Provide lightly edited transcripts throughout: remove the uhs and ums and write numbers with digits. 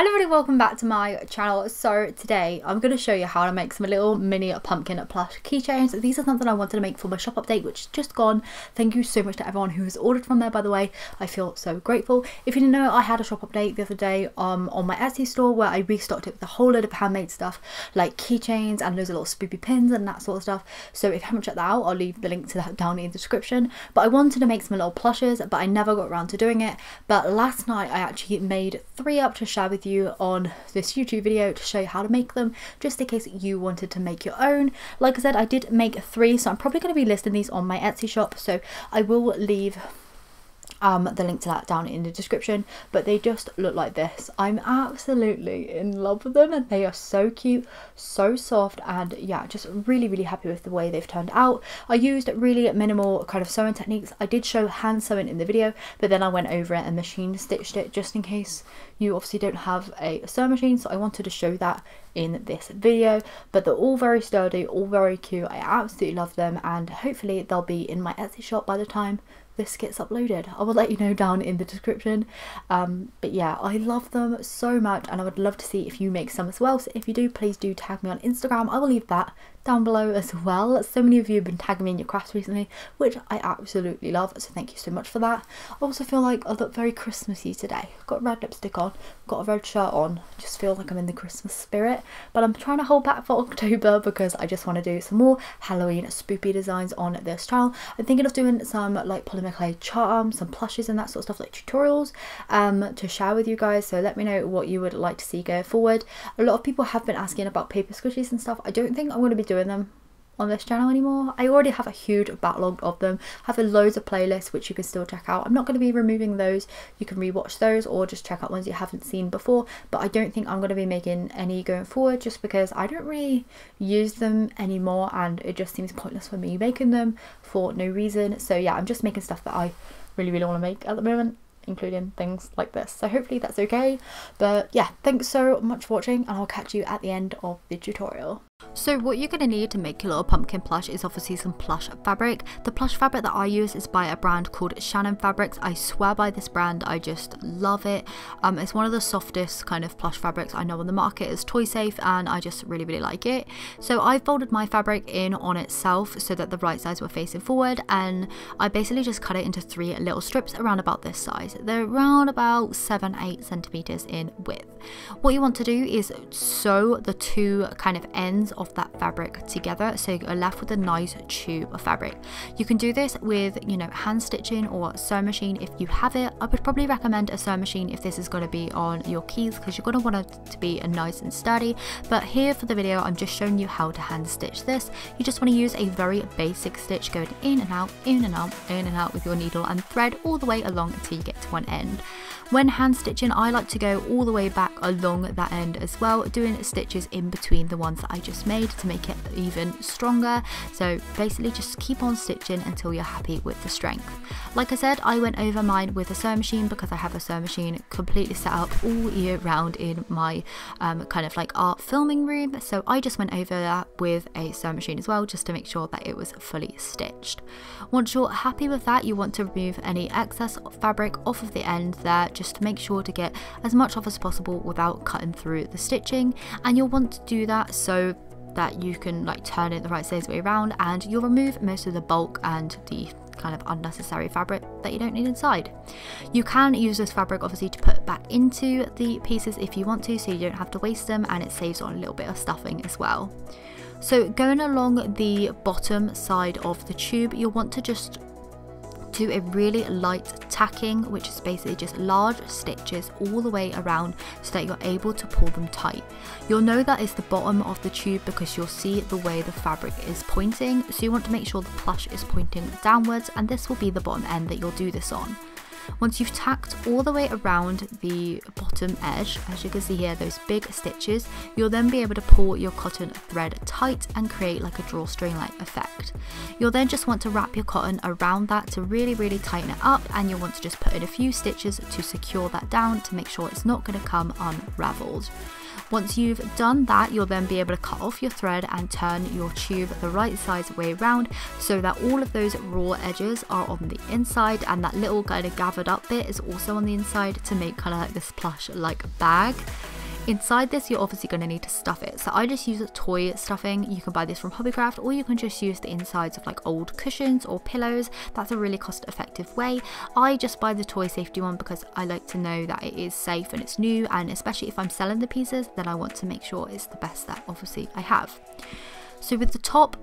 Hello everybody, welcome back to my channel. So today I'm going to show you how to make some little mini pumpkin plush keychains. These are something I wanted to make for my shop update, which is just gone. Thank you so much to everyone who has ordered from there, by the way. I feel so grateful. If you didn't know, I had a shop update the other day on my Etsy store where I restocked it with a whole load of handmade stuff like keychains and loads of little spoopy pins and that sort of stuff. So if you haven't checked that out, I'll leave the link to that down in the description. But I wanted to make some little plushes, but I never got around to doing it. But last night I actually made 3 up to share with you on this YouTube video to show you how to make them, just in case you wanted to make your own. Like I said, I did make 3, so I'm probably going to be listing these on my Etsy shop, so I will leave the link to that down in the description. But they just look like this. I'm absolutely in love with them and they are so cute, so soft, and yeah, just really happy with the way they've turned out. I used really minimal kind of sewing techniques. I did show hand sewing in the video, but then I went over it and machine stitched it, just in case you obviously don't have a sewing machine, so I wanted to show that in this video. But they're all very sturdy, all very cute. I absolutely love them, and hopefully they'll be in my Etsy shop by the time this gets uploaded. I will let you know down in the description. But yeah, I love them so much, and I would love to see if you make some as well. So if you do, please do tag me on Instagram. I will leave that down below as well. So many of you have been tagging me in your crafts recently, which I absolutely love, so thank you so much for that. I also feel like I look very Christmassy today. I've got red lipstick on, got a red shirt on, just feel like I'm in the Christmas spirit. But I'm trying to hold back for October because I just want to do some more Halloween spoopy designs on this channel. I'm thinking of doing some like polymer clay charms, some plushes and that sort of stuff, like tutorials to share with you guys. So let me know what you would like to see going forward. A lot of people have been asking about paper squishies and stuff. I don't think I'm going to be doing them on this channel anymore. I already have a huge backlog of them. I have loads of playlists which you can still check out. I'm not going to be removing those. You can rewatch those or just check out ones you haven't seen before, but I don't think I'm going to be making any going forward, just because I don't really use them anymore and it just seems pointless for me making them for no reason. So yeah, I'm just making stuff that I really want to make at the moment, including things like this. So hopefully that's okay. But yeah, thanks so much for watching, and I'll catch you at the end of the tutorial. So what you're going to need to make your little pumpkin plush is obviously some plush fabric. The plush fabric that I use is by a brand called Shannon Fabrics. I swear by this brand, I just love it. It's one of the softest kind of plush fabrics I know on the market. It's toy safe and I just really like it. So I folded my fabric in on itself so that the right sides were facing forward, and I basically just cut it into 3 little strips around about this size. They're around about 7-8 centimeters in width. What you want to do is sew the 2 kind of ends of that fabric together, so you're left with a nice tube of fabric. You can do this with, you know, hand stitching or sewing machine if you have it. I would probably recommend a sewing machine if this is going to be on your keys, because you're going to want it to be nice and sturdy. But here for the video, I'm just showing you how to hand stitch this. You just want to use a very basic stitch, going in and out, in and out, in and out with your needle and thread all the way along until you get to one end. When hand stitching, I like to go all the way back along that end as well, doing stitches in between the ones that I just made to make it even stronger. So basically just keep on stitching until you're happy with the strength. Like I said, I went over mine with a sewing machine because I have a sewing machine completely set up all year round in my kind of like art filming room. So I just went over that with a sewing machine as well, just to make sure that it was fully stitched. Once you're happy with that, you want to remove any excess fabric off of the end there, just to make sure to get as much off as possible without cutting through the stitching. And you'll want to do that so that you can like turn it the right size way around, and you'll remove most of the bulk and the kind of unnecessary fabric that you don't need inside. You can use this fabric obviously to put back into the pieces if you want to, so you don't have to waste them, and it saves on a little bit of stuffing as well. So going along the bottom side of the tube, you'll want to just do a really light tacking, which is basically just large stitches all the way around so that you're able to pull them tight. You'll know that is the bottom of the tube because you'll see the way the fabric is pointing, so you want to make sure the plush is pointing downwards, and this will be the bottom end that you'll do this on. Once you've tacked all the way around the bottom edge, as you can see here, those big stitches, you'll then be able to pull your cotton thread tight and create like a drawstring like effect. You'll then just want to wrap your cotton around that to really tighten it up, and you'll want to just put in a few stitches to secure that down to make sure it's not going to come unraveled. Once you've done that, you'll then be able to cut off your thread and turn your tube the right size way around so that all of those raw edges are on the inside, and that little kind of gathered up bit is also on the inside to make kind of like this plush like bag. inside this you're obviously going to need to stuff it. So I just use a toy stuffing. You can buy this from Hobbycraft, or you can just use the insides of like old cushions or pillows. That's a really cost effective way. I just buy the toy safety one because I like to know that it is safe and it's new, and especially if I'm selling the pieces, then I want to make sure it's the best that obviously I have. So with the top,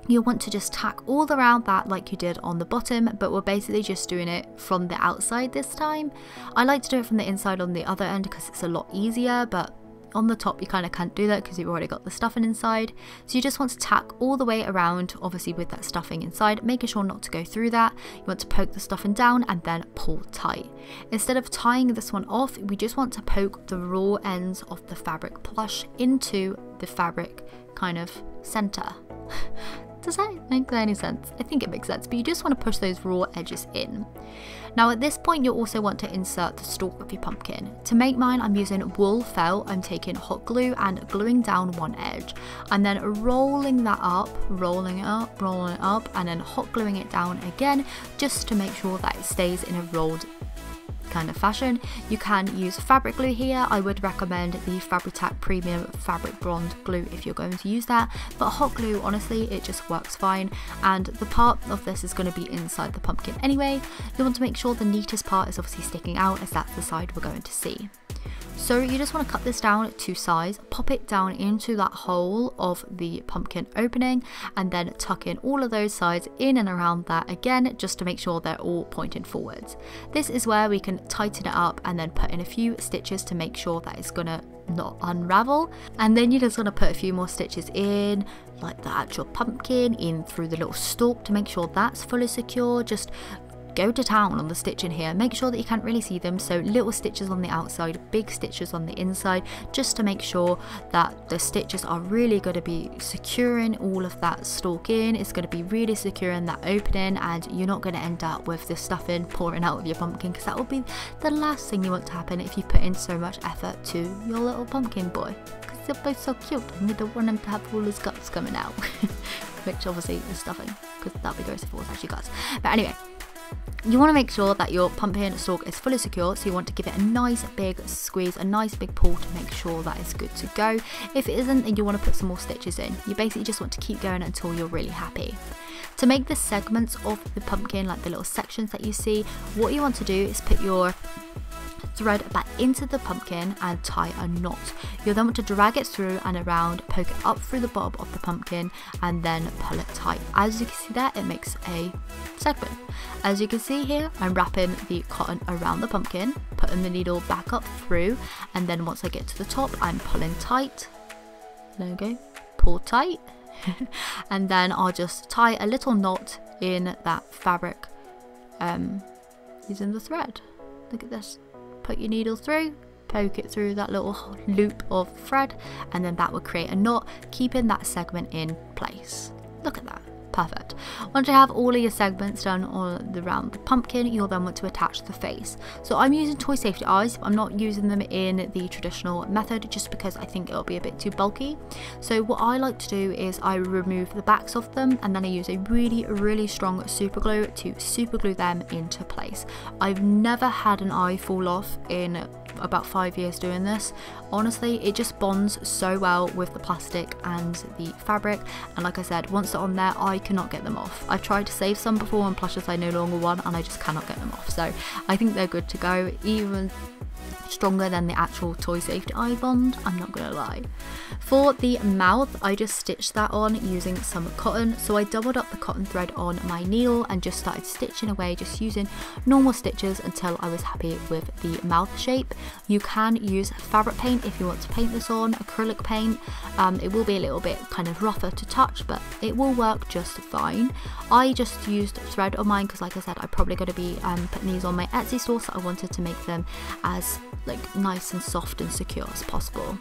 you'll want to just tack all around that like you did on the bottom, but we're basically just doing it from the outside this time. I like to do it from the inside on the other end because it's a lot easier, but on the top you kind of can't do that because you've already got the stuffing inside. So you just want to tack all the way around, obviously with that stuffing inside, making sure not to go through that. You want to poke the stuffing down and then pull tight. Instead of tying this one off, we just want to poke the raw ends of the fabric plush into the fabric kind of center. Does that make any sense? I think it makes sense, but you just want to push those raw edges in. Now at this point you'll also want to insert the stalk of your pumpkin. To make mine, I'm using wool felt. I'm taking hot glue and gluing down one edge and then rolling that up, rolling it up, and then hot gluing it down again just to make sure that it stays in a rolled kind of fashion. You can use fabric glue here. I would recommend the Fabri-Tac Premium Fabric Bond glue if you're going to use that, but hot glue, honestly, it just works fine, and the part of this is going to be inside the pumpkin anyway. You want to make sure the neatest part is obviously sticking out, as that's the side we're going to see. So you just want to cut this down to size, pop it down into that hole of the pumpkin opening, and then tuck in all of those sides in and around that again, just to make sure they're all pointing forwards. This is where we can tighten it up and then put in a few stitches to make sure that it's gonna not unravel, and then you're just gonna put a few more stitches in, like the actual pumpkin, in through the little stalk to make sure that's fully secure. Just go to town on the stitching here, make sure that you can't really see them, so little stitches on the outside, big stitches on the inside, just to make sure that the stitches are really going to be securing all of that stalk in. It's going to be really securing that opening, and you're not going to end up with the stuffing pouring out of your pumpkin, because that will be the last thing you want to happen if you put in so much effort to your little pumpkin boy, because they're both so cute and you don't want him to have all his guts coming out. Which obviously is stuffing, because that'd be gross if it was actually guts. But anyway, you want to make sure that your pumpkin stalk is fully secure, so you want to give it a nice big squeeze, a nice big pull to make sure that it's good to go. If it isn't, then you want to put some more stitches in. You basically just want to keep going until you're really happy. To make the segments of the pumpkin, like the little sections that you see, what you want to do is put your thread back into the pumpkin and tie a knot. You'll then want to drag it through and around, poke it up through the bottom of the pumpkin, and then pull it tight. As you can see there, it makes a segment. As you can see here, I'm wrapping the cotton around the pumpkin, putting the needle back up through, and then once I get to the top, I'm pulling tight. There we go, pull tight. And then I'll just tie a little knot in that fabric using the thread. Look at this. Put your needle through, poke it through that little loop of thread, and then that will create a knot, keeping that segment in place. Look at that. Perfect. Once you have all of your segments done around the pumpkin, you'll then want to attach the face. So I'm using toy safety eyes. I'm not using them in the traditional method just because I think it'll be a bit too bulky. So what I like to do is I remove the backs of them, and then I use a really strong super glue to super glue them into place. I've never had an eye fall off in about 5 years doing this. Honestly, it just bonds so well with the plastic and the fabric, and like I said, once they're on there, I cannot get them off. I've tried to save some before on plushes I no longer want, and I just cannot get them off. So I think they're good to go, even stronger than the actual toy safety eye bond, I'm not gonna lie. For the mouth, I just stitched that on using some cotton. So I doubled up the cotton thread on my needle and just started stitching away, just using normal stitches until I was happy with the mouth shape. You can use fabric paint if you want to paint this on, acrylic paint. It will be a little bit kind of rougher to touch, but it will work just fine. I just used thread on mine because, like I said, I'm probably going to be putting these on my Etsy store, so I wanted to make them as like nice and soft and secure as possible.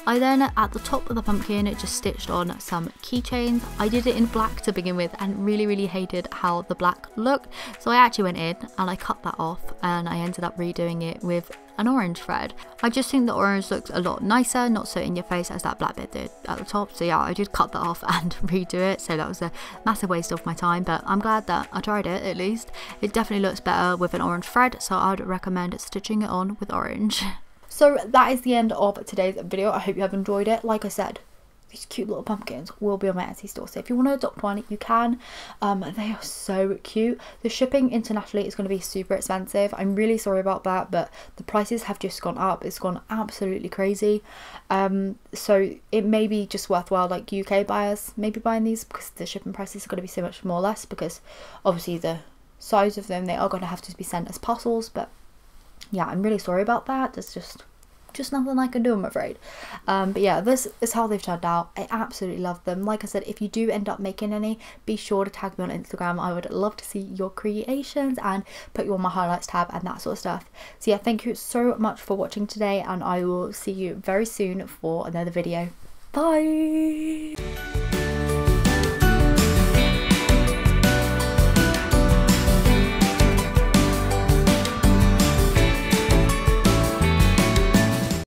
I then, at the top of the pumpkin, just stitched on some keychains. I did it in black to begin with and really hated how the black looked, so I actually went in and I cut that off, and I ended up redoing it with an orange thread. I just think the orange looks a lot nicer, not so in your face as that black bit did at the top. So yeah, I did cut that off and redo it, so that was a massive waste of my time, but I'm glad that I tried it. At least it definitely looks better with an orange thread, so I would recommend stitching it on with orange. So that is the end of today's video. I hope you have enjoyed it. Like I said, these cute little pumpkins will be on my Etsy store, so if you want to adopt one, you can. They are so cute. The shipping internationally is going to be super expensive. I'm really sorry about that, but the prices have just gone up. It's gone absolutely crazy. So it may be just worthwhile, like UK buyers maybe buying these, because the shipping prices are going to be so much more or less, because obviously the size of them, they are going to have to be sent as parcels. But yeah, I'm really sorry about that. There's just nothing I can do, I'm afraid. But yeah, this is how they've turned out. I absolutely love them. Like I said, if you do end up making any, be sure to tag me on Instagram. I would love to see your creations and put you on my highlights tab and that sort of stuff. So yeah, thank you so much for watching today, and I will see you very soon for another video. Bye.